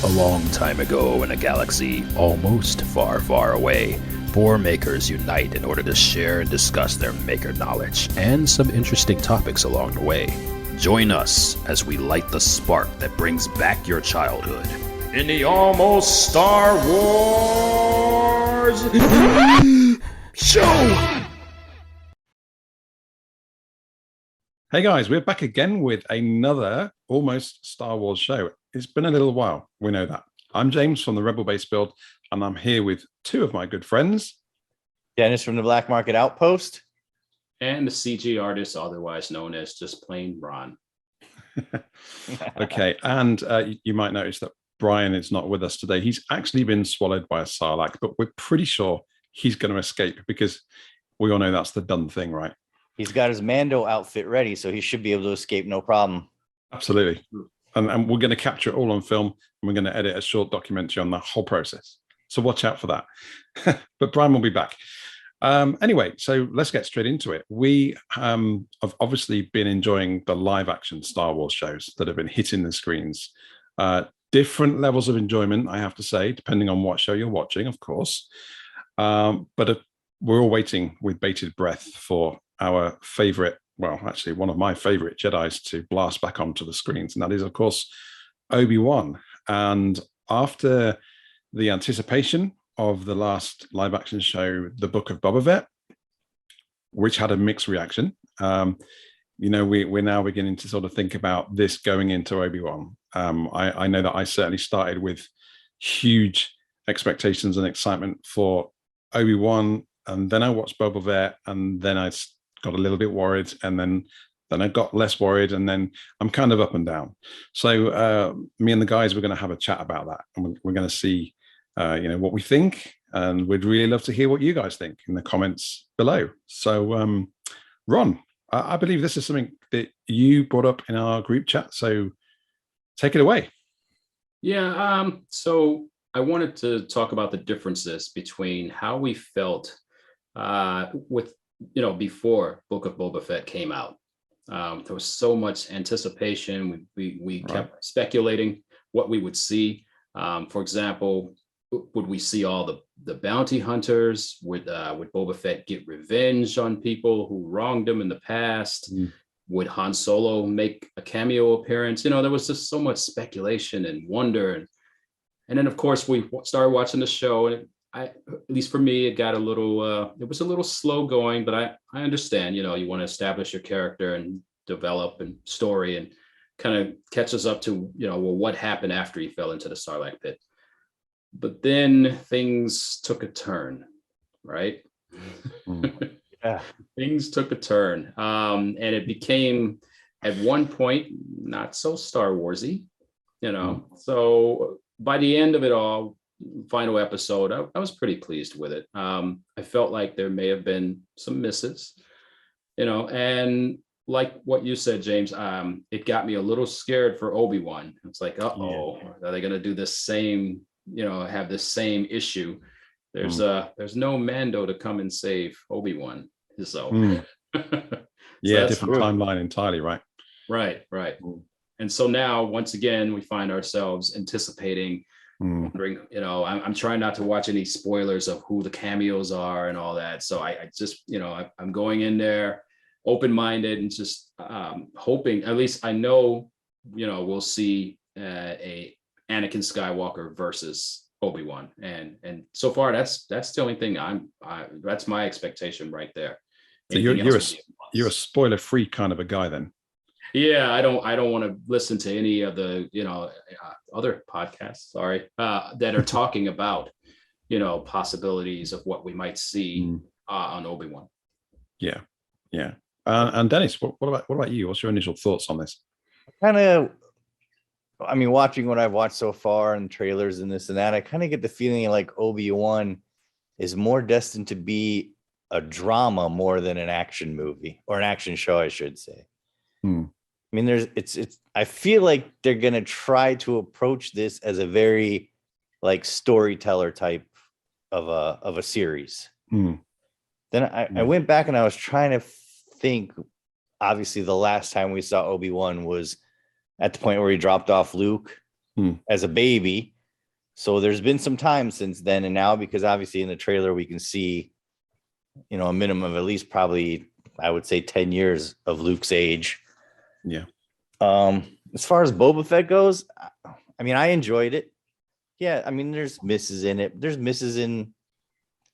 A long time ago in a galaxy almost far, far away, four makers unite in order to share and discuss their maker knowledge and some interesting topics along the way. Join us as we light the spark that brings back your childhood in the Almost Star Wars show! Hey guys, we're back again with another Almost Star Wars show. It's been a little while, we know that. I'm James from the Rebel Base Build, and I'm here with two of my good friends. Dennis from the Black Market Outpost. And the CG artist, otherwise known as just plain Ron. Okay, and you might notice that Brian is not with us today. He's actually been swallowed by a Sarlacc, but we're pretty sure he's going to escape because we all know that's the done thing, right? He's got his Mando outfit ready, so he should be able to escape no problem. Absolutely. And we're going to capture it all on film, and we're going to edit a short documentary on the whole process. So watch out for that. But Brian will be back. Anyway, so let's get straight into it. We have obviously been enjoying the live action Star Wars shows that have been hitting the screens. Different levels of enjoyment, I have to say, depending on what show you're watching, of course. But we're all waiting with bated breath for our favorite, well, actually one of my favorite Jedis to blast back onto the screens. And that is, of course, Obi-Wan. And after the anticipation of the last live action show, The Book of Boba Fett, which had a mixed reaction, we're now beginning to sort of think about this going into Obi-Wan. I know that I certainly started with huge expectations and excitement for Obi-Wan, and then I watched Boba Fett, and then I got a little bit worried, and then I got less worried, and then I'm kind of up and down. So me and the guys, we're going to have a chat about that, and we're going to see what we think, and we'd really love to hear what you guys think in the comments below. So Ron, I believe this is something that you brought up in our group chat, so take it away. Yeah, so I wanted to talk about the differences between how we felt with before Book of Boba Fett came out. There was so much anticipation. We kept speculating what we would see. For example, would we see all the bounty hunters? Would Boba Fett get revenge on people who wronged him in the past? Would Han Solo make a cameo appearance? There was just so much speculation and wonder. And then, of course, we started watching the show, and at least for me, it got a little, it was a little slow going, but I understand, you want to establish your character and develop and story and kind of catch us up to, what happened after he fell into the Sarlacc Pit. But then things took a turn, right? Yeah. Things took a turn. And it became, at one point, not so Star Warsy, So by the end of it all, final episode, I was pretty pleased with it. I felt like there may have been some misses, and like what you said, James, it got me a little scared for Obi-Wan. It's like, are they going to do this same, have this same issue? There's no Mando to come and save Obi-Wan. So different timeline entirely, right? Right. And so now, once again, we find ourselves anticipating, wondering, I'm trying not to watch any spoilers of who the cameos are and all that. So I just, I'm going in there open-minded and just hoping, at least I know, we'll see a Anakin Skywalker versus Obi-Wan. And so far, that's the only thing that's my expectation right there. So you're a spoiler-free kind of a guy then. Yeah, I don't want to listen to any of the other podcasts, that are talking about possibilities of what we might see on Obi-Wan. Yeah. And Dennis, what about you? What's your initial thoughts on this? Watching what I've watched so far and trailers and this and that, I kind of get the feeling like Obi-Wan is more destined to be a drama more than an action movie, or an action show, I should say. I feel like they're gonna try to approach this as a very like storyteller type of a series. Then I went back and I was trying to think. Obviously, the last time we saw Obi-Wan was at the point where he dropped off Luke as a baby, So there's been some time since then, and now, because obviously in the trailer we can see, a minimum of at least probably, I would say, 10 years of Luke's age. Yeah. As far as Boba Fett goes, I mean, I enjoyed it. Yeah, I mean, there's misses in it. There's misses in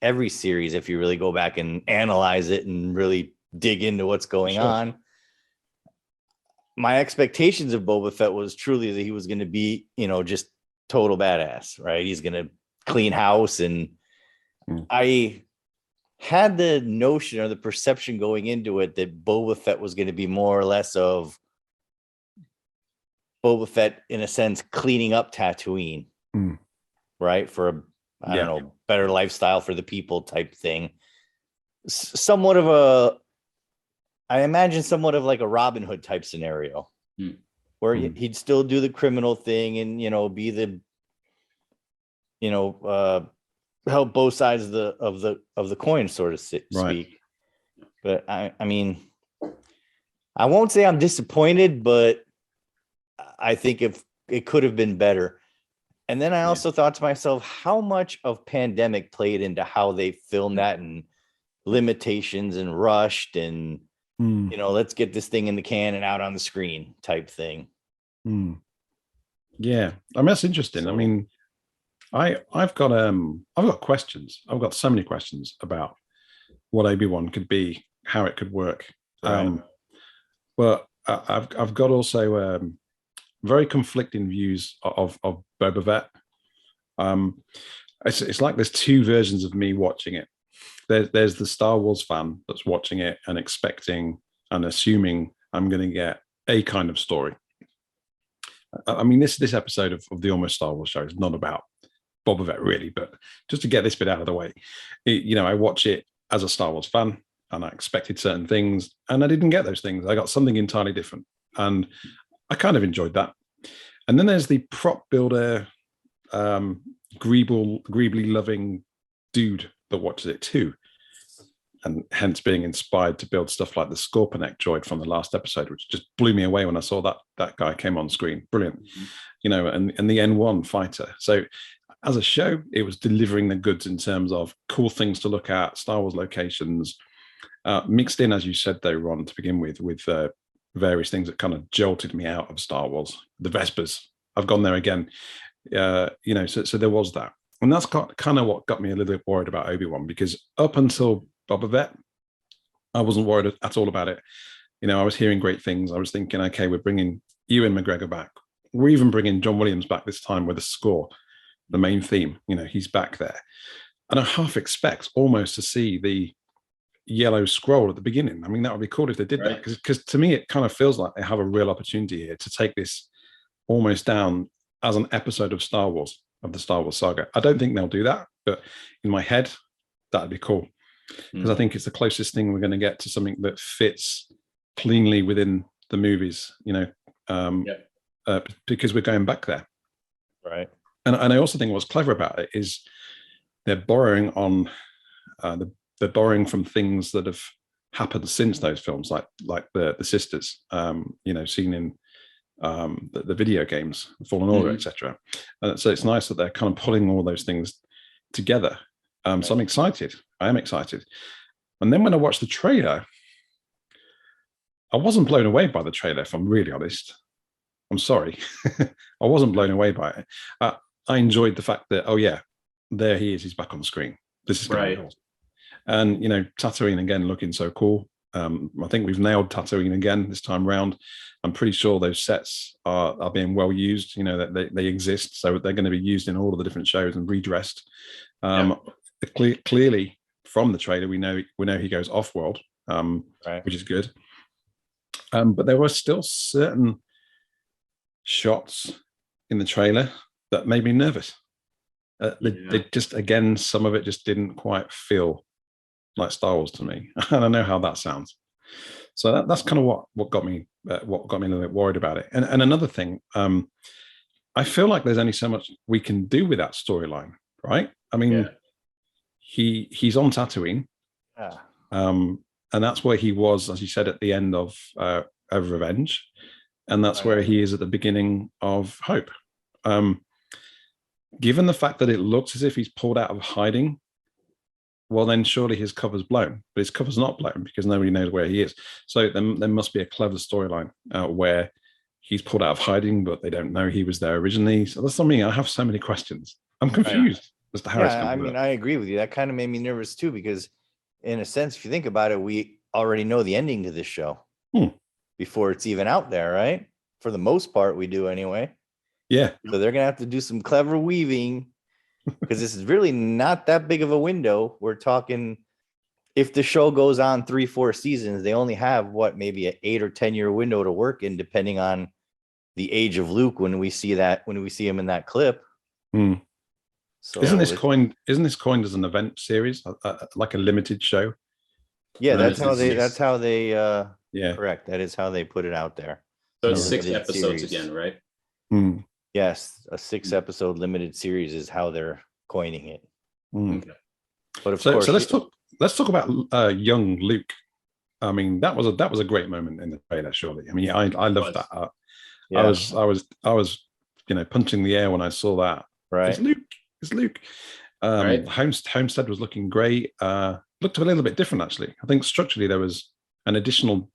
every series if you really go back and analyze it and really dig into what's going on. My expectations of Boba Fett was truly that he was going to be, just total badass, right? He's going to clean house. And I had the notion or the perception going into it that Boba Fett was going to be more or less of Boba Fett, in a sense, cleaning up Tatooine, right? For a, I don't know, better lifestyle for the people type thing. Somewhat of I imagine somewhat of like a Robin Hood type scenario where he'd still do the criminal thing and, be the, help both sides of the coin, sort of speak. Right. But I mean, I won't say I'm disappointed, but I think if it could have been better. And then I also thought to myself, how much of pandemic played into how they filmed that, and limitations and rushed and, let's get this thing in the can and out on the screen type thing. Yeah. I mean, that's interesting. I mean, I've got questions. I've got so many questions about what Obi-Wan could be, how it could work. Right. But I've got also very conflicting views of Boba Fett. It's like there's two versions of me watching it. There's the Star Wars fan that's watching it and expecting and assuming I'm going to get a kind of story. I mean, this episode of the Almost Star Wars show is not about Boba Fett really, but just to get this bit out of the way, I watch it as a Star Wars fan and I expected certain things and I didn't get those things. I got something entirely different and I kind of enjoyed that. And then there's the prop builder, greebly loving dude that watches it too, and hence being inspired to build stuff like the Scorpion droid from the last episode, which just blew me away when I saw that guy came on screen. Brilliant, and the N1 fighter. So as a show, it was delivering the goods in terms of cool things to look at, Star Wars locations, mixed in, as you said, though, Ron, to begin with various things that kind of jolted me out of Star Wars. The Vespers, I've gone there again, so there was that. And that's kind of what got me a little bit worried about Obi-Wan, because up until Boba Fett, I wasn't worried at all about it. I was hearing great things. I was thinking, okay, we're bringing Ewan McGregor back. We're even bringing John Williams back this time with a score, the main theme. He's back there. And I half expect almost to see the yellow scroll at the beginning. I mean, that would be cool if they did that, because to me, it kind of feels like they have a real opportunity here to take this almost down as an episode of Star Wars, of the Star Wars saga. I don't think they'll do that, but in my head, that'd be cool, because I think it's the closest thing we're going to get to something that fits cleanly within the movies, because we're going back there. Right. And I also think what's clever about it is they're borrowing on they're borrowing from things that have happened since those films, like the sisters, seen in the video games, Fallen Order, etc. So it's nice that they're kind of pulling all those things together. So I'm excited. I am excited. And then when I watched the trailer, I wasn't blown away by the trailer, if I'm really honest. I'm sorry. I wasn't blown away by it. I enjoyed the fact that, oh yeah, there he is. He's back on the screen. This is going to be awesome. And, Tatooine again, looking so cool. I think we've nailed Tatooine again this time round. I'm pretty sure those sets are being well used, that they exist. So they're going to be used in all of the different shows and redressed. Clearly from the trailer, we know he goes off-world, which is good. But there were still certain shots in the trailer that made me nervous. They just, again, some of it just didn't quite feel like Star Wars to me. And I know how that sounds. So that's kind of what got me a little bit worried about it. And another thing, I feel like there's only so much we can do with that storyline, right? I mean, he's on Tatooine, and that's where he was, as you said, at the end of Revenge, and that's where he is at the beginning of Hope. given the fact that it looks as if he's pulled out of hiding, well, then surely his cover's blown, but his cover's not blown because nobody knows where he is. So then there must be a clever storyline where he's pulled out of hiding, but they don't know he was there originally. So that's something I have so many questions. I'm confused as to how it's I mean, I agree with you. That kind of made me nervous too, because in a sense, if you think about it, we already know the ending to this show before it's even out there, right? For the most part, we do anyway. Yeah. So they're gonna have to do some clever weaving, because this is really not that big of a window. We're talking, if the show goes on 3-4 seasons, they only have maybe an 8 or 10 year window to work in, depending on the age of Luke when we see him in that clip. So isn't this coined as an event series, like a limited show? Yeah, that's how they correct. That is how they put it out there. So it's 6 episodes series. Again, right? Yes, a 6-episode limited series is how they're coining it. Okay. But of course, so let's talk about young Luke. I mean, that was a great moment in the trailer. Surely, I mean, I loved that. I was punching the air when I saw that. Right, it's Luke. Right. Homestead was looking great. Looked a little bit different actually. I think structurally there was an additional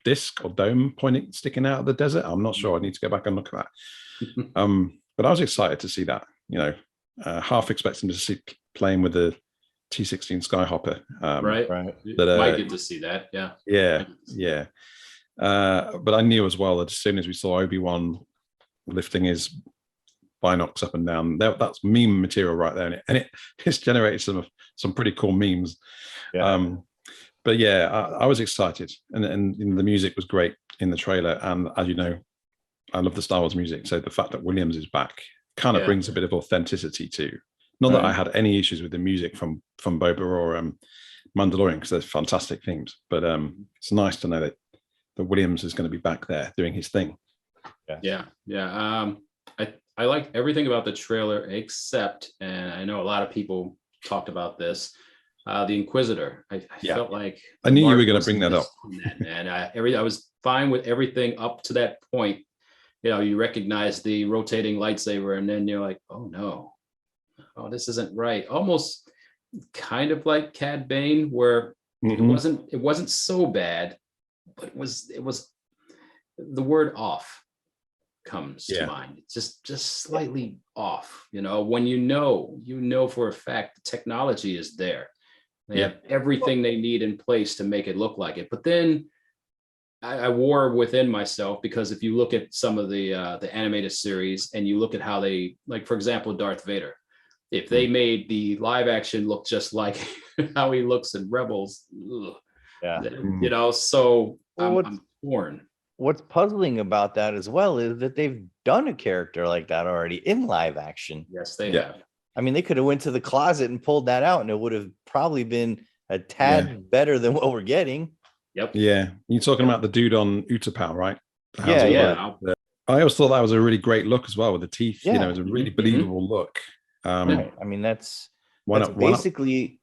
disc or dome sticking out of the desert. I'm not sure. I need to go back and look at that. But I was excited to see that. Half expecting to see playing with the T-16 Skyhopper. Right. Might get to see that. Yeah. But I knew as well that as soon as we saw Obi-Wan lifting his binocs up and down, that's meme material right there, and it's generated some pretty cool memes. But yeah, I was excited, and the music was great in the trailer. And as you know, I love the Star Wars music, so the fact that Williams is back kind of brings a bit of authenticity too. Not that I had any issues with the music from Boba or Mandalorian, because they're fantastic themes, but it's nice to know that Williams is going to be back there doing his thing. I liked everything about the trailer except, and I know a lot of people talked about this, the Inquisitor. I felt like I knew you were going to bring that up. And I was fine with everything up to that point. You recognize the rotating lightsaber, and then you're like, oh no, this isn't right. Almost kind of like Cad Bane, where it wasn't so bad, but it was the word off comes to mind. It's just slightly off. When you know for a fact the technology is there. They have everything they need in place to make it look like it. But then I war within myself, because if you look at some of the animated series and you look at how they, like, for example, Darth Vader, if they made the live action look just like how he looks in Rebels, so I'm torn. What's puzzling about that as well is that they've done a character like that already in live action. Yes, they have. I mean, they could have went to the closet and pulled that out, and it would have probably been a tad better than what we're getting. Yep. Yeah. You're talking about the dude on Utapau, right? Yeah. I always thought that was a really great look as well with the teeth. It was a really believable look. I mean, that's basically,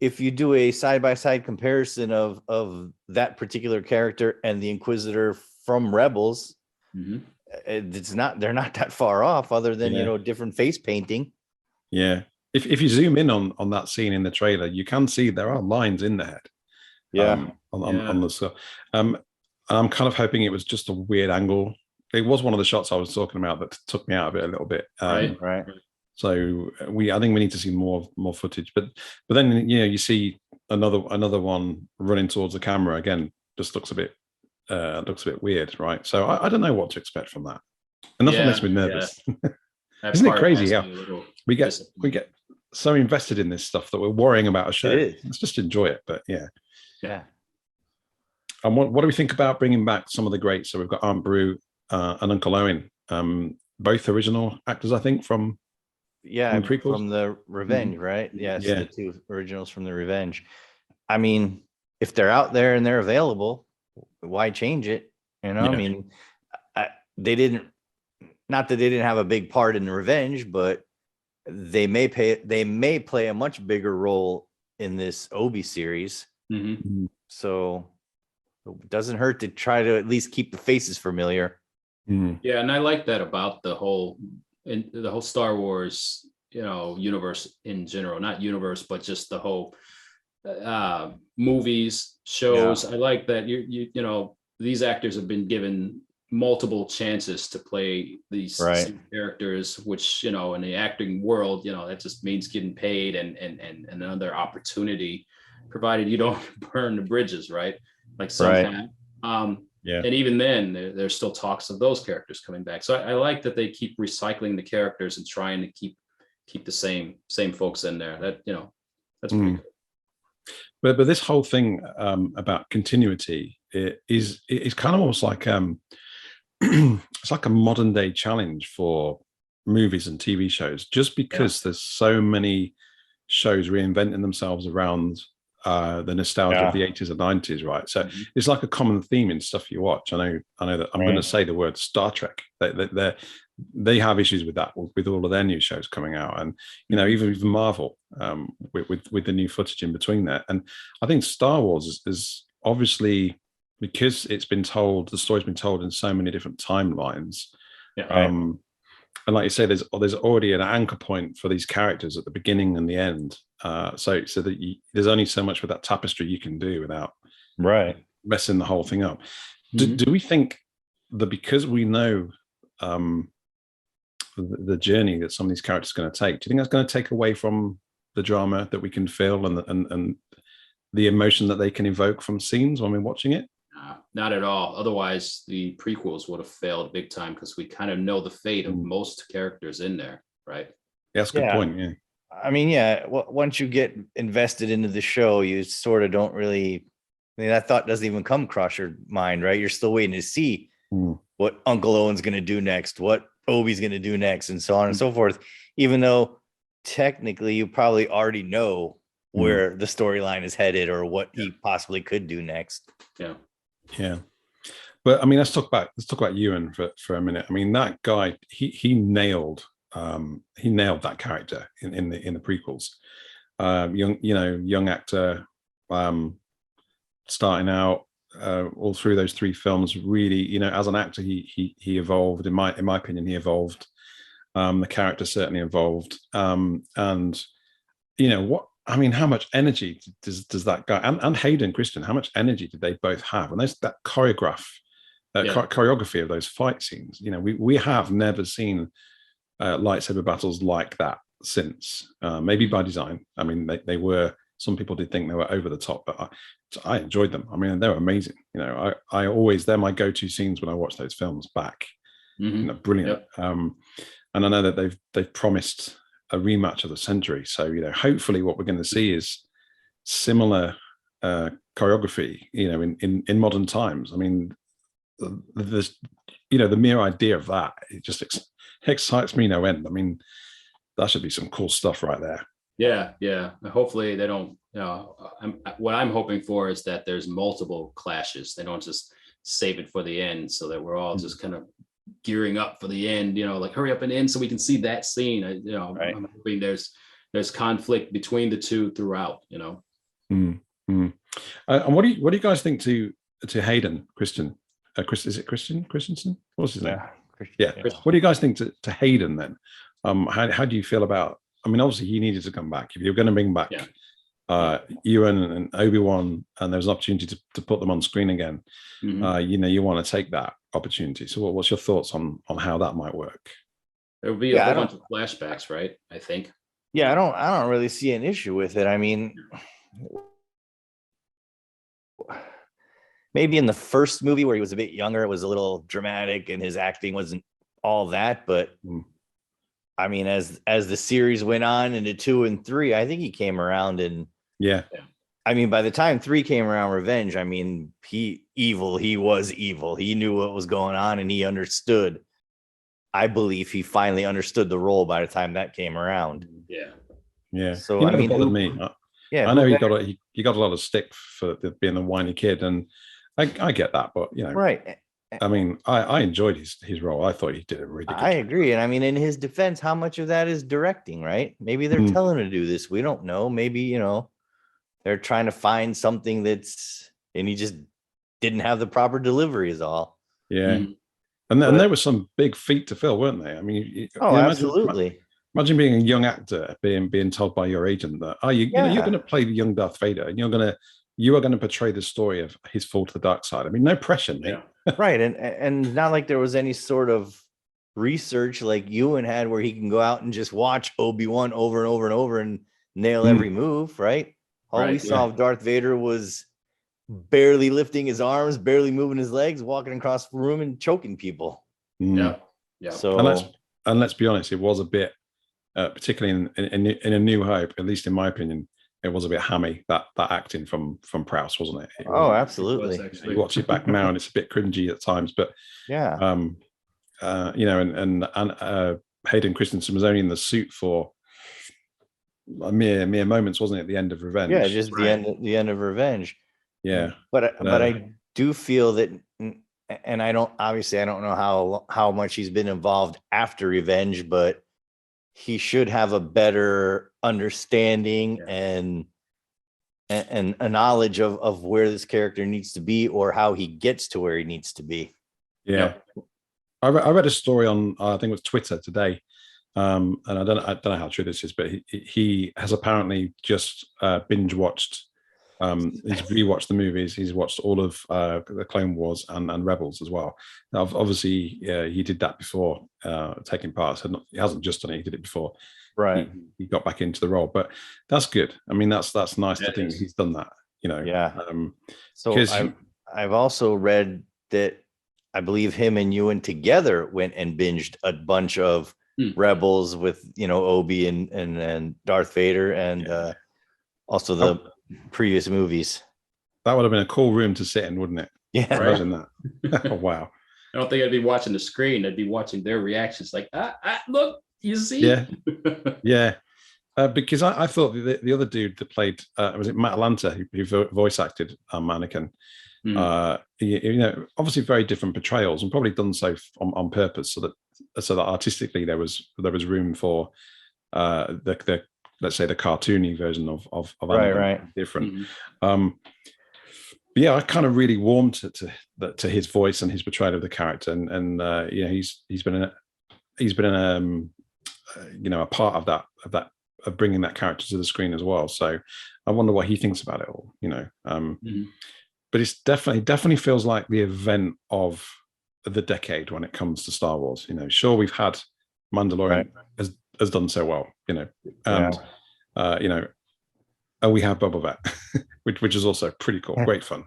if you do a side-by-side comparison of that particular character and the Inquisitor from Rebels, they're not that far off, other than different face painting. Yeah. If you zoom in on that scene in the trailer, you can see there are lines in the head. On the stuff. I'm kind of hoping it was just a weird angle. It was one of the shots I was talking about that took me out of it a little bit. Right. So I think we need to see more footage. But then you see another one running towards the camera again. Just looks a bit weird, right? So I don't know what to expect from that, and that's what makes me nervous. Isn't it crazy how we get so invested in this stuff that we're worrying about a show? Let's just enjoy it. But yeah. And what do we think about bringing back some of the greats? So we've got Aunt Beru and Uncle Owen, both original actors, I think, from prequels. From the Revenge, right? Yes, the two originals from the Revenge. I mean, if they're out there and they're available, why change it? I mean, they didn't. Not that they didn't have a big part in the Revenge, but they may play a much bigger role in this Obi series. So it doesn't hurt to try to at least keep the faces familiar. Yeah, and I like that about the whole in the whole Star Wars, universe in general, not universe, but just the whole movies, shows. I like that these actors have been given multiple chances to play these same characters, which in the acting world, that just means getting paid and another opportunity, provided you don't burn the bridges, right? Like some have. And even then, there's still talks of those characters coming back. So I like that they keep recycling the characters and trying to keep the same folks in there. That that's pretty cool. But this whole thing about continuity is kind of almost like it's like a modern day challenge for movies and TV shows, just because there's so many shows reinventing themselves around the nostalgia of the 80s and 90s, right? So it's like a common theme in stuff you watch. I know that I'm going to say the word Star Trek. They have issues with that, with all of their new shows coming out, and even Marvel with the new footage in between there. And I think Star Wars is obviously, because it's been told, the story's been told in so many different timelines. And like you say, there's already an anchor point for these characters at the beginning and the end. So that there's only so much with that tapestry you can do without messing the whole thing up. Do we think that because we know the journey that some of these characters are going to take, do you think that's going to take away from the drama that we can feel and the emotion that they can evoke from scenes when we're watching it? Not at all. Otherwise, the prequels would have failed big time, because we kind of know the fate of most characters in there, right? Yeah, that's a good point. Yeah. I mean, once you get invested into the show, you sort of don't really, that thought doesn't even come across your mind, right? You're still waiting to see what Uncle Owen's going to do next, what Obi's going to do next, and so on and so forth. Even though technically you probably already know where the storyline is headed or what he possibly could do next. Yeah. But I mean, let's talk about Ewan for a minute. I mean, that guy, he nailed that character in the prequels. Young actor, starting out all through those 3 films. Really, as an actor, he evolved. In my opinion, he evolved. The character certainly evolved. And what. I mean, how much energy does that guy and Hayden Christensen, how much energy did they both have? And there's that choreography of those fight scenes. We have never seen lightsaber battles like that since. Maybe by design. I mean, they were. Some people did think they were over the top, but I enjoyed them. I mean, they were amazing. I always, they're my go-to scenes when I watch those films back. Brilliant. And I know that they've promised a rematch of the century. So, hopefully what we're going to see is similar choreography, in modern times. I mean, there's, the mere idea of that, it just excites me no end. I mean, that should be some cool stuff right there. Yeah. Hopefully they don't, what I'm hoping for is that there's multiple clashes. They don't just save it for the end, so that we're all just kind of gearing up for the end, like hurry up and end so we can see that scene. I'm hoping there's conflict between the two throughout. And what do you guys think to Hayden Christensen? Is it Christensen? What's his name? Yeah. What do you guys think to Hayden then? How do you feel about? I mean, obviously he needed to come back. If you're going to bring back Ewan and Obi-Wan, and there's an opportunity to put them on screen again, you want to take that opportunity. So what's your thoughts on how that might work? There will be a whole bunch of flashbacks, right? I think. Yeah, I don't really see an issue with it. I mean, maybe in the first movie where he was a bit younger, it was a little dramatic and his acting wasn't all that, but I mean, as the series went on into 2 and 3, I think he came around, and I mean, by the time 3 came around, Revenge, I mean, he was evil. He knew what was going on and he understood. I believe he finally understood the role by the time that came around. Yeah. So I mean, I know he got a lot of stick for being a whiny kid, and I get that, but right. I mean, I enjoyed his role. I thought he did a really good job. I agree. And I mean, in his defense, how much of that is directing, right? Maybe they're telling him to do this. We don't know. Maybe, they're trying to find something and he just didn't have the proper delivery is all. Yeah. And there were some big feat to fill, weren't they? I mean, absolutely. Imagine being a young actor, being told by your agent that you're going to play the young Darth Vader, and you are going to portray the story of his fall to the dark side. I mean, no pressure, mate. Yeah. Right, and not like there was any sort of research like Ewan had, where he can go out and just watch Obi-Wan over and over and over and nail every move. Right. All we saw of Darth Vader was barely lifting his arms, barely moving his legs, walking across the room and choking people. Yeah. So and let's be honest, it was a bit, particularly in A New Hope, at least in my opinion, it was a bit hammy, that acting from Prowse, wasn't it? Absolutely. You watch it back now and it's a bit cringy at times, but and Hayden Christensen was only in the suit for a mere moments, wasn't it, at the end of Revenge? Yeah, just the end of Revenge. Yeah. But I do feel that, and I don't know how much he's been involved after Revenge, but he should have a better understanding and a knowledge of where this character needs to be, or how he gets to where he needs to be. Yeah. I read a story on, I think it was Twitter today, and I don't know how true this is, but he has apparently just binge watched. He's rewatched the movies. He's watched all of the Clone Wars and Rebels as well. Now, obviously, he did that before taking part. So he hasn't just done it; he did it before. Right. He got back into the role, but that's good. I mean, that's nice to think he's done that. Yeah. So I've also read that I believe him and Ewan together went and binged a bunch of Rebels with Obi and Darth Vader, and also the previous movies. That would have been a cool room to sit in, wouldn't it? Yeah. Imagine that. Oh, wow. I don't think I'd be watching the screen. I'd be watching their reactions like, look, you see? Yeah. Yeah. Because I thought the other dude that played, was it Matt Lanter, who voice acted Anakin? Obviously very different portrayals, and probably done so on purpose, so that artistically there was room for the let's say the cartoony version of right. different. But yeah, I kind of really warmed to his voice and his portrayal of the character, and he's been a part of that of bringing that character to the screen as well. So I wonder what he thinks about it all. But it's definitely feels like the event of the decade when it comes to Star Wars. Sure, we've had Mandalorian has done so well, and and we have Boba Fett, which is also pretty cool. Great fun.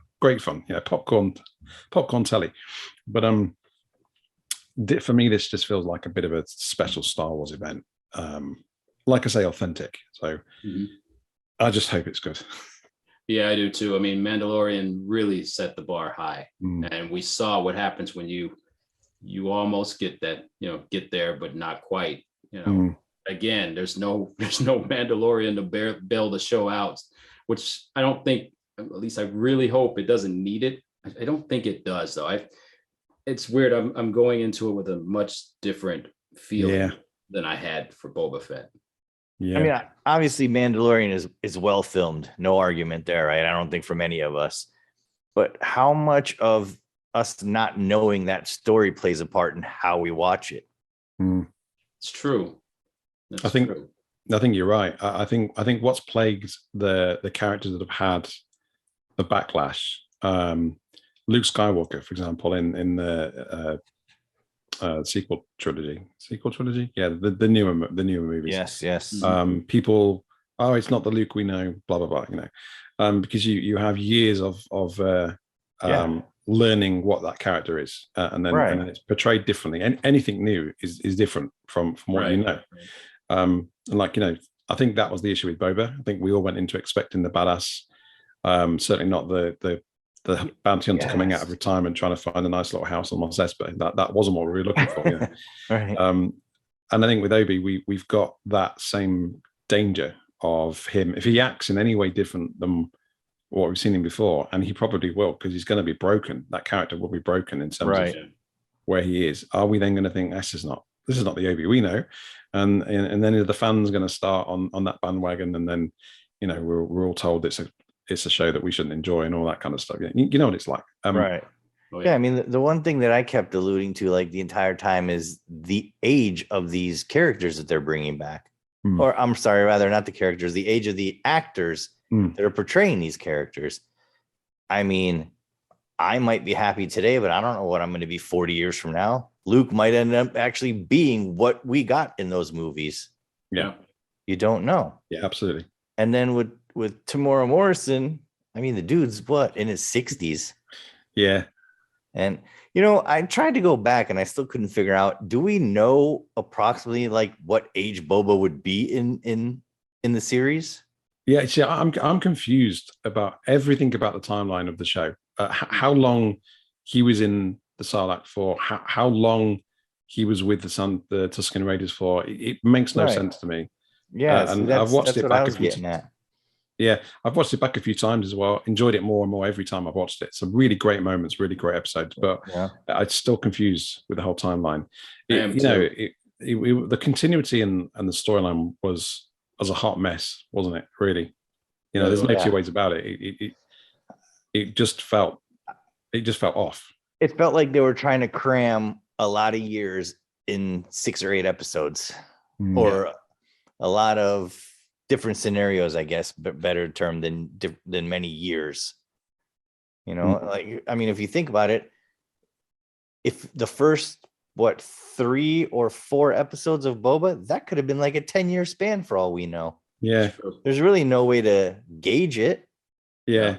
Popcorn telly. But for me, this just feels like a bit of a special Star Wars event. Like I say, authentic. So I just hope it's good. Yeah, I do too. I mean, Mandalorian really set the bar high, and we saw what happens when you almost get that, get there, but not quite. Again, there's no Mandalorian to bail the show out, which I don't think. At least I really hope it doesn't need it. I don't think it does, though. It's weird. I'm going into it with a much different feeling than I had for Boba Fett. Yeah. I mean, obviously Mandalorian is well filmed. No argument there, right? I don't think from any of us. But how much of us not knowing that story plays a part in how we watch it? It's true. I think you're right. I think what's plagued the characters that have had the backlash, Luke Skywalker, for example, in the sequel trilogy, the newer movies. Yes. People, it's not the Luke we know, blah blah blah, because you have years of learning what that character is, and then it's portrayed differently, and anything new is different from what you know. And I think that was the issue with Boba. I think we all went into expecting the badass, certainly not the bounty hunter coming out of retirement trying to find a nice little house on Mos Espa. That wasn't what we were looking for. Right. And I think with Obi, we've got that same danger of him. If he acts in any way different than what we've seen him before, and he probably will, because he's going to be broken. That character will be broken in terms of where he is. Are we then going to think this is not the Obi we know? And then the fans going to start on that bandwagon, and then we're all told it's a show that we shouldn't enjoy and all that kind of stuff. You know what it's like. Right. Oh, Yeah, I mean, the one thing that I kept alluding to like the entire time is the age of these characters that they're bringing back. Or I'm sorry, rather not the characters, the age of the actors that are portraying these characters. I mean, I might be happy today, but I don't know what I'm going to be 40 years from now. Luke might end up actually being what we got in those movies. Yeah. You don't know. Yeah, absolutely. And then with Tamora Morrison, I mean, the dude's what, in his 60s? Yeah. And, you know, I tried to go back and I still couldn't figure out, do we know approximately like what age Boba would be in the series? Yeah, see, I'm confused about everything about the timeline of the show. How long he was in the Sarlacc for, how long he was with the Tusken Raiders for. It makes no sense to me. Yeah, and I've watched it back a few times. Yeah, I've watched it back a few times as well. Enjoyed it more and more every time I've watched it. Some really great moments, really great episodes, but I'm still confused with the whole timeline. The continuity and the storyline was a hot mess, wasn't it? Really, there's no two ways about it. It just felt off. It felt like they were trying to cram a lot of years in 6 or 8 episodes, or a lot of different scenarios, I guess, but better term than many years. Like, I mean, if you think about it, if the first 3 or 4 episodes of Boba, that could have been like a 10-year span for all we know. Yeah, there's really no way to gauge it. Yeah,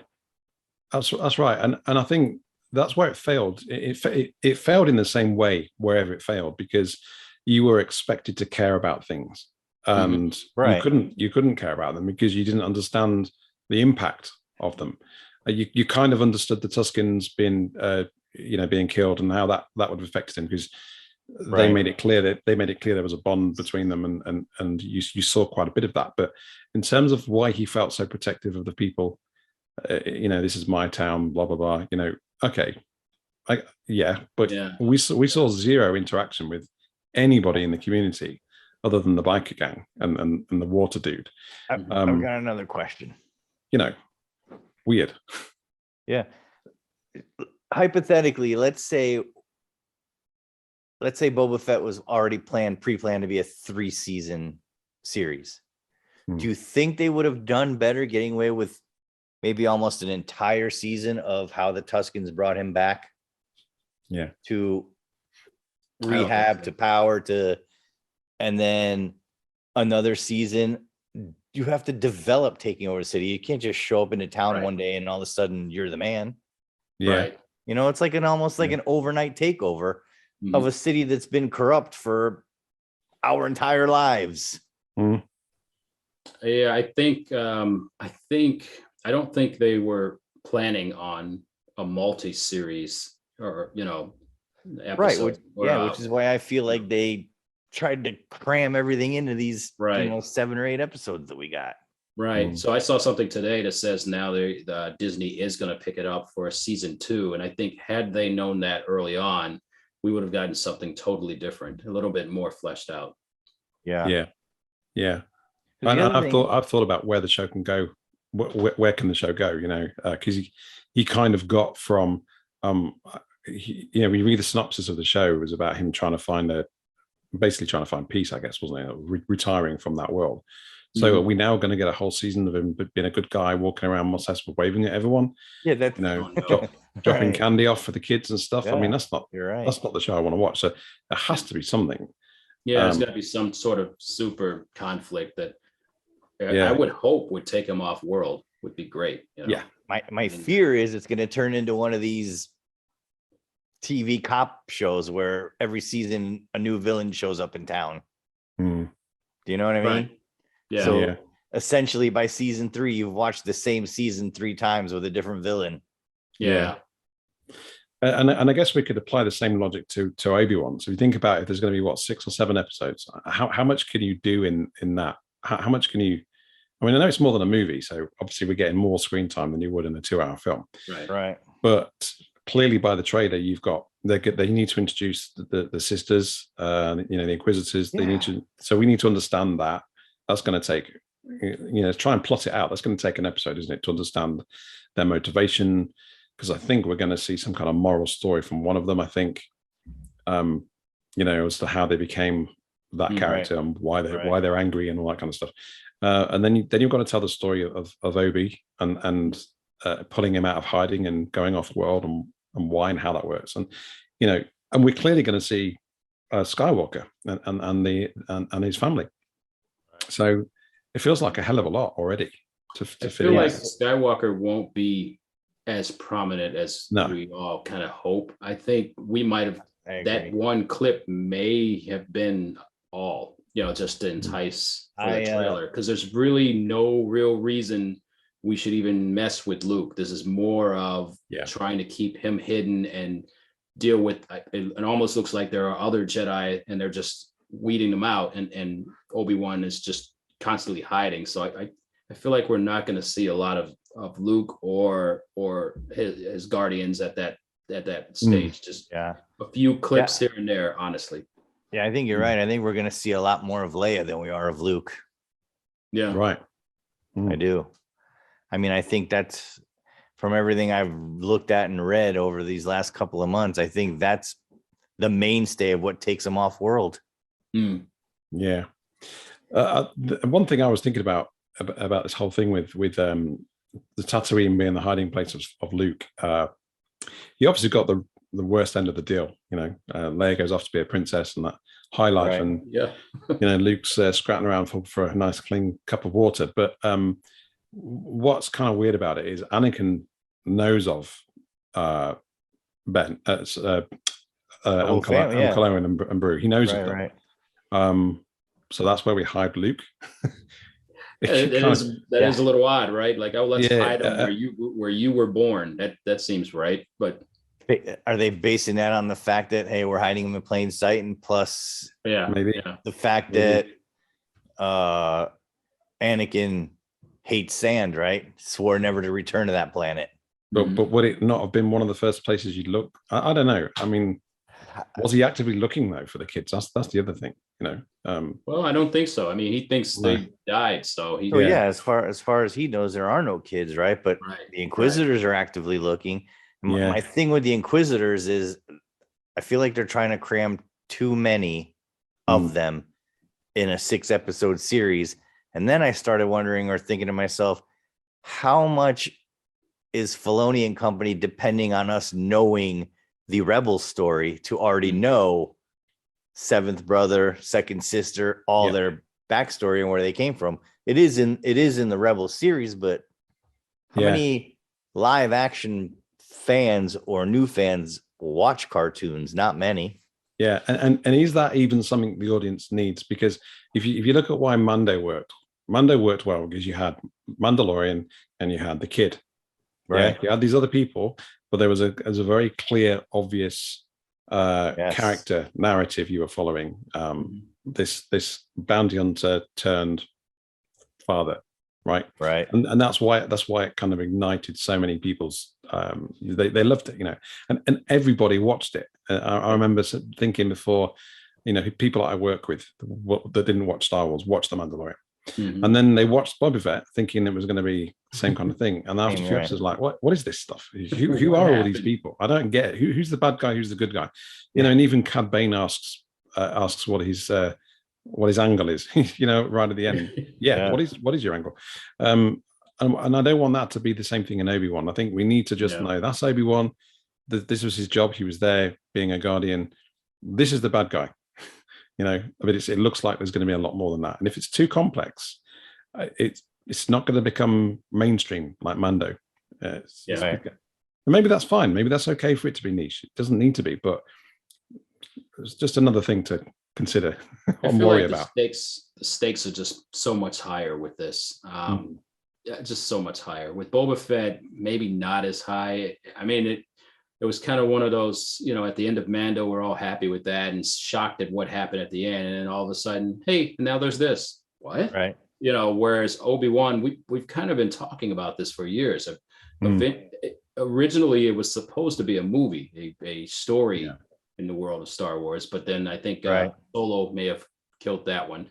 that's right, and I think that's where it failed. It failed in the same way wherever it failed, because you were expected to care about things, and you couldn't care about them because you didn't understand the impact of them. You kind of understood the Tuskens being killed and how that would have affected him, because they made it clear there was a bond between them, and you saw quite a bit of that. But in terms of why he felt so protective of the people, this is my town, blah blah blah. Okay, but we saw zero interaction with anybody in the community other than the biker gang and the water dude. I've got another question. Weird. Yeah. Hypothetically, let's say Boba Fett was already pre-planned to be a 3-season series. Do you think they would have done better getting away with maybe almost an entire season of how the Tuskens brought him back? Yeah. To rehab, to power, and then another season. You have to develop taking over the city. You can't just show up in a town one day and all of a sudden you're the man. Yeah. Right. It's like almost like an overnight takeover of a city that's been corrupt for our entire lives. Yeah, I don't think they were planning on a multi-series or episode. Which is why I feel like they tried to cram everything into these 7 or 8 episodes that we got. Right. So I saw something today that says now Disney is going to pick it up for a season 2. And I think had they known that early on, we would have gotten something totally different, a little bit more fleshed out. Yeah. And I've thought about where the show can go. Where can the show go? Because he kind of got from when you read the synopsis of the show, it was about him trying to find peace, I guess, wasn't it? Retiring from that world. So are we now going to get a whole season of him being a good guy, walking around Mos waving at everyone? Yeah, that's dropping candy off for the kids and stuff. Yeah, I mean, that's not the show I want to watch. So there has to be something. Yeah, there's got to be some sort of super conflict that I would hope would take him off world. Would be great. Yeah. My fear is it's going to turn into one of these TV cop shows where every season a new villain shows up in town. Do you know what I mean? Right. Yeah. So essentially by season 3, you've watched the same season 3 times with a different villain. Yeah. And I guess we could apply the same logic to Obi-Wan. So if you think about it, there's going to be 6 or 7 episodes. How much can you do in that? How much can you? I mean, I know it's more than a movie, so obviously we're getting more screen time than you would in a 2-hour film. Right. But clearly, by the trailer, you've got they need to introduce the sisters, the Inquisitors. They need to. So we need to understand that. That's going to take, try and plot it out. That's going to take an episode, isn't it, to understand their motivation, because I think we're going to see some kind of moral story from one of them. I think, as to how they became that character and why they're angry and all that kind of stuff. And then you've got to tell the story of Obi and pulling him out of hiding and going off world and why and how that works. And and we're clearly going to see Skywalker and his family. So it feels like a hell of a lot already to feel like Skywalker won't be as prominent as we all kind of hope. I think we might have that one clip may have been all, just to entice for the trailer, because there's really no real reason we should even mess with Luke. This is more of trying to keep him hidden and deal with it almost looks like there are other Jedi and they're just weeding them out, and Obi-Wan is just constantly hiding. So I feel like we're not going to see a lot of Luke or his guardians at that stage. Just a few clips here and there, honestly. Yeah, I think you're right. I think we're going to see a lot more of Leia than we are of Luke. Yeah, right. I do. I mean, I think that's, from everything I've looked at and read over these last couple of months, I think that's the mainstay of what takes them off world. Yeah. One thing I was thinking about this whole thing with the Tatooine being the hiding place of Luke, he obviously got the worst end of the deal. Leia goes off to be a princess and that high life, and Luke's scratching around for a nice clean cup of water. But what's kind of weird about it is Anakin knows of Ben, Uncle Owen and Brew. He knows of them. Right. So that's where we hide Luke. That is a little odd, right? Like, let's hide him where you were born. That seems right. But are they basing that on the fact that, hey, we're hiding him in plain sight, and plus maybe the fact that Anakin hates sand, right? Swore never to return to that planet. But would it not have been one of the first places you'd look? I don't know. I mean, was he actively looking though for the kids? That's the other thing, Well, I don't think so. I mean, he thinks they died, so he. As far as he knows, there are no kids, right? But the Inquisitors are actively looking. My thing with the Inquisitors is, I feel like they're trying to cram too many of them in a 6-episode series. And then I started wondering or thinking to myself, how much is Filoni and company depending on us knowing the Rebel story to already know seventh brother, second sister, all their backstory and where they came from? It is in the Rebel series, but how many live action fans or new fans watch cartoons? Not many. Yeah, and is that even something the audience needs? Because if you look at why Mando worked well, because you had Mandalorian and you had the kid, right? Yeah, you had these other people, but there was a very clear, obvious character narrative you were following. This bounty hunter turned father, right? And that's why it kind of ignited so many people's. They loved it, and everybody watched it. I remember thinking before, people I work with that didn't watch Star Wars watched The Mandalorian. And then they watched Boba Fett thinking it was going to be the same kind of thing. And after a few episodes, like, what is this stuff? Who are all these people? I don't get it. Who's the bad guy? Who's the good guy? And even Cad Bane asks what his angle is, right at the end. What is your angle? And I don't want that to be the same thing in Obi-Wan. I think we need to just know that's Obi-Wan. This was his job. He was there being a guardian. This is the bad guy. It looks like there's going to be a lot more than that. And if it's too complex, it's not going to become mainstream like Mando. And maybe that's fine. Maybe that's okay for it to be niche. It doesn't need to be, but it's just another thing to consider or worry about. The stakes are just so much higher with this. Just so much higher. With Boba Fett, maybe not as high. I mean, it was kind of one of those, at the end of Mando, we're all happy with that and shocked at what happened at the end. And then all of a sudden, hey, now there's this. What? Right. Whereas Obi-Wan, we've kind of been talking about this for years. Originally, it was supposed to be a movie, a story in the world of Star Wars. But then I think Solo may have killed that one.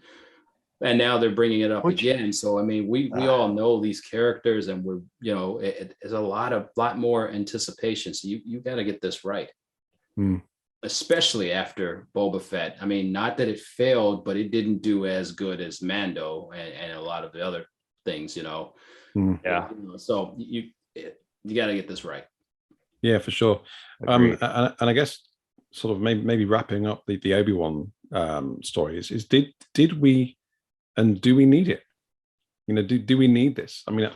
And now they're bringing it up Which- again. So I mean, we all know these characters, and we're, you know, it's a lot more anticipation. So you got to get this right, especially after Boba Fett. I mean, not that it failed, but it didn't do as good as Mando and a lot of the other things, you know. Yeah. You know, so you got to get this right. Yeah, for sure. Agreed. And I guess sort of maybe wrapping up the Obi-Wan stories is did we and do we need it? You know, do we need this? I mean,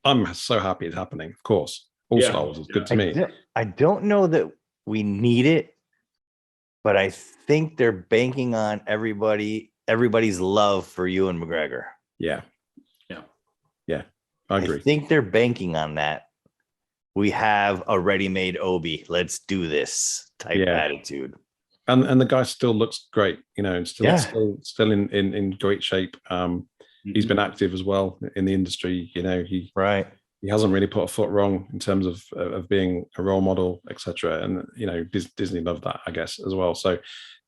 I'm so happy it's happening. Of course, all Yeah. Star Wars is good to me. I don't know that we need it, but I think they're banking on everybody's love for Ewan McGregor. Yeah. Yeah. I agree. I think they're banking on that. We have a ready-made Obi. Let's do this type attitude. And the guy still looks great, you know, and still Yeah. still in great shape. He's been active as well in the industry. You know, he hasn't really put a foot wrong in terms of being a role model, etc. And you know, Disney loved that, I guess, as well. So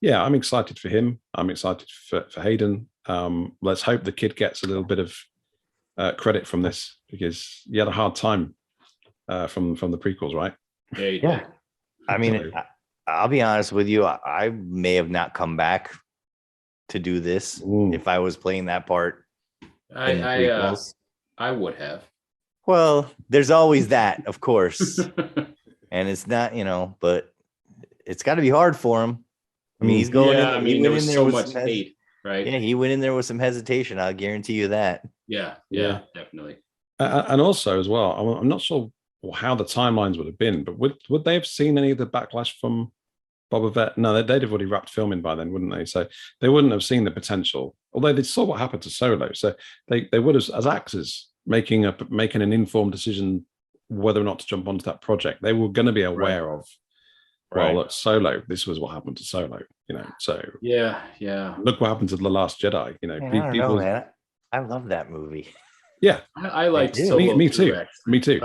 yeah, I'm excited for him. I'm excited for Hayden. Let's hope the kid gets a little bit of credit from this, because he had a hard time from the prequels, right? Yeah. I mean, I'll be honest with you. I may have not come back to do this if I was playing that part. I would have. Well, there's always that, of course. And it's not, you know, but it's got to be hard for him. I mean, he's going in. I mean, there was so much hate, right? Yeah, he went in there with some hesitation. I'll guarantee you that. Yeah, definitely. And also as well, I'm not sure how the timelines would have been, but would they have seen any of the backlash from Boba Fett? No, they'd have already wrapped filming by then, wouldn't they? So they wouldn't have seen the potential, although they saw what happened to Solo. So they would have, as actors, making an informed decision whether or not to jump onto that project. They were going to be aware of, well, look, Solo, this was what happened to Solo, you know. So yeah. Look what happened to The Last Jedi, you know. Man, I don't know, man. I love that movie. Yeah, I liked Solo. Me too. Me too.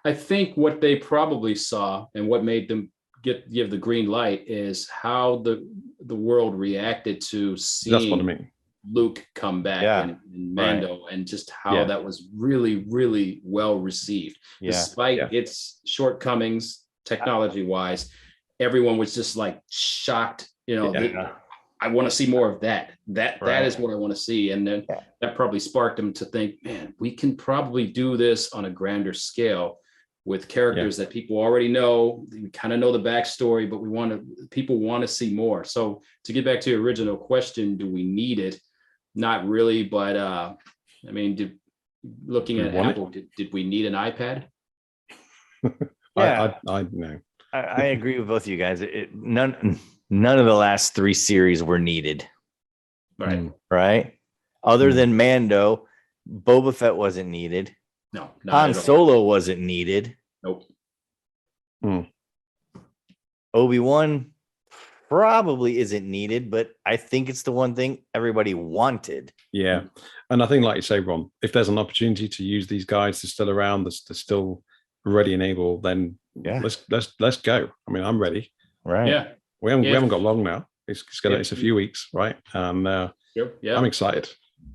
I think what they probably saw and what made them give the green light is how the world reacted to seeing That's what I mean. Luke come back in Mando, and just how that was really, really well received. Despite its shortcomings technology wise, everyone was just like shocked, you know. I want to see more of that. That is what I want to see. And then that probably sparked them to think, man, we can probably do this on a grander scale with characters that people already know. We kind of know the backstory, but people want to see more. So to get back to your original question, do we need it? Not really, but I mean, looking at Apple, did we need an iPad? I know. I agree with both of you guys. None of the last 3 series were needed. Right. Other than Mando, Boba Fett wasn't needed. No, Han Solo wasn't needed. Nope. Obi-Wan probably isn't needed, but I think it's the one thing everybody wanted. Yeah. And I think, like you say, Ron, if there's an opportunity to use these guys, they're still around, they're still ready and able, then let's go. I mean, I'm ready. Right. Yeah. We haven't got long now. It's a few weeks, right? And I'm excited.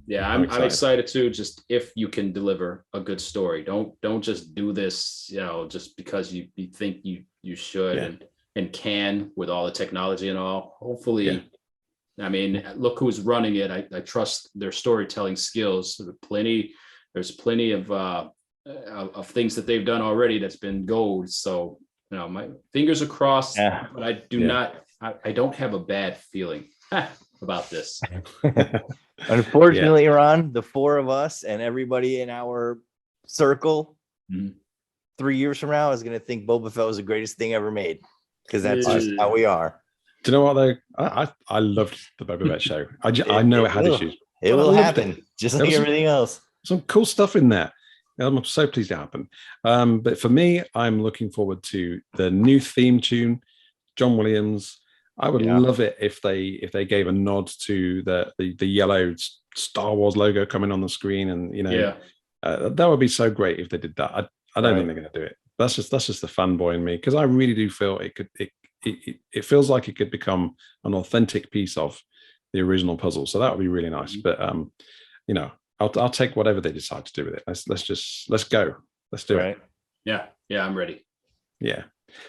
Yeah, I'm excited too. Just if you can deliver a good story, don't just do this, you know, just because you think you should and can with all the technology and all. Hopefully, I mean, look who's running it. I trust their storytelling skills. There's plenty of things that they've done already that's been gold. So, you know, my fingers are crossed, but I do not. I don't have a bad feeling about this. Unfortunately, Ron, the 4 of us and everybody in our circle 3 years from now is going to think Boba Fett was the greatest thing ever made, because that's just how we are. Do you know what though? I loved the Boba Fett show. I know it had issues. It will happen, just like everything else. Some cool stuff in there. I'm so pleased it happened. But for me, I'm looking forward to the new theme tune, John Williams. I would love it if they gave a nod to the yellow Star Wars logo coming on the screen, and you know, that would be so great if they did that. I don't think they're going to do it. That's just the fanboy in me, because I really do feel it feels like it could become an authentic piece of the original puzzle. So that would be really nice. But you know, I'll take whatever they decide to do with it. Let's go. Let's do it. Yeah, I'm ready. Yeah.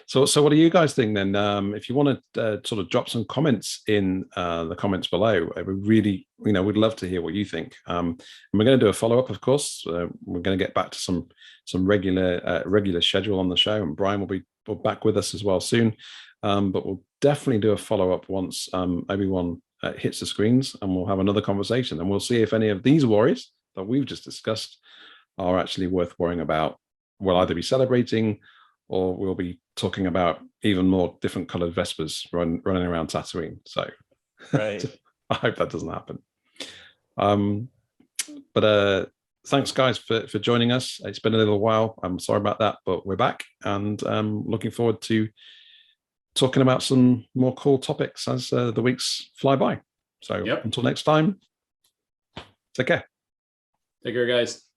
So what do you guys think then? If you want to sort of drop some comments in the comments below, we really, we'd love to hear what you think. And we're going to do a follow-up, of course. We're going to get back to some regular schedule on the show, and Brian will be back with us as well soon. But we'll definitely do a follow-up once Obi-Wan hits the screens, and we'll have another conversation, and we'll see if any of these worries that we've just discussed are actually worth worrying about. We'll either be celebrating, or we'll be talking about even more different colored Vespers running around Tatooine. So right. I hope that doesn't happen. But thanks guys for joining us. It's been a little while. I'm sorry about that, but we're back, and looking forward to talking about some more cool topics as the weeks fly by. So until next time, take care. Take care, guys.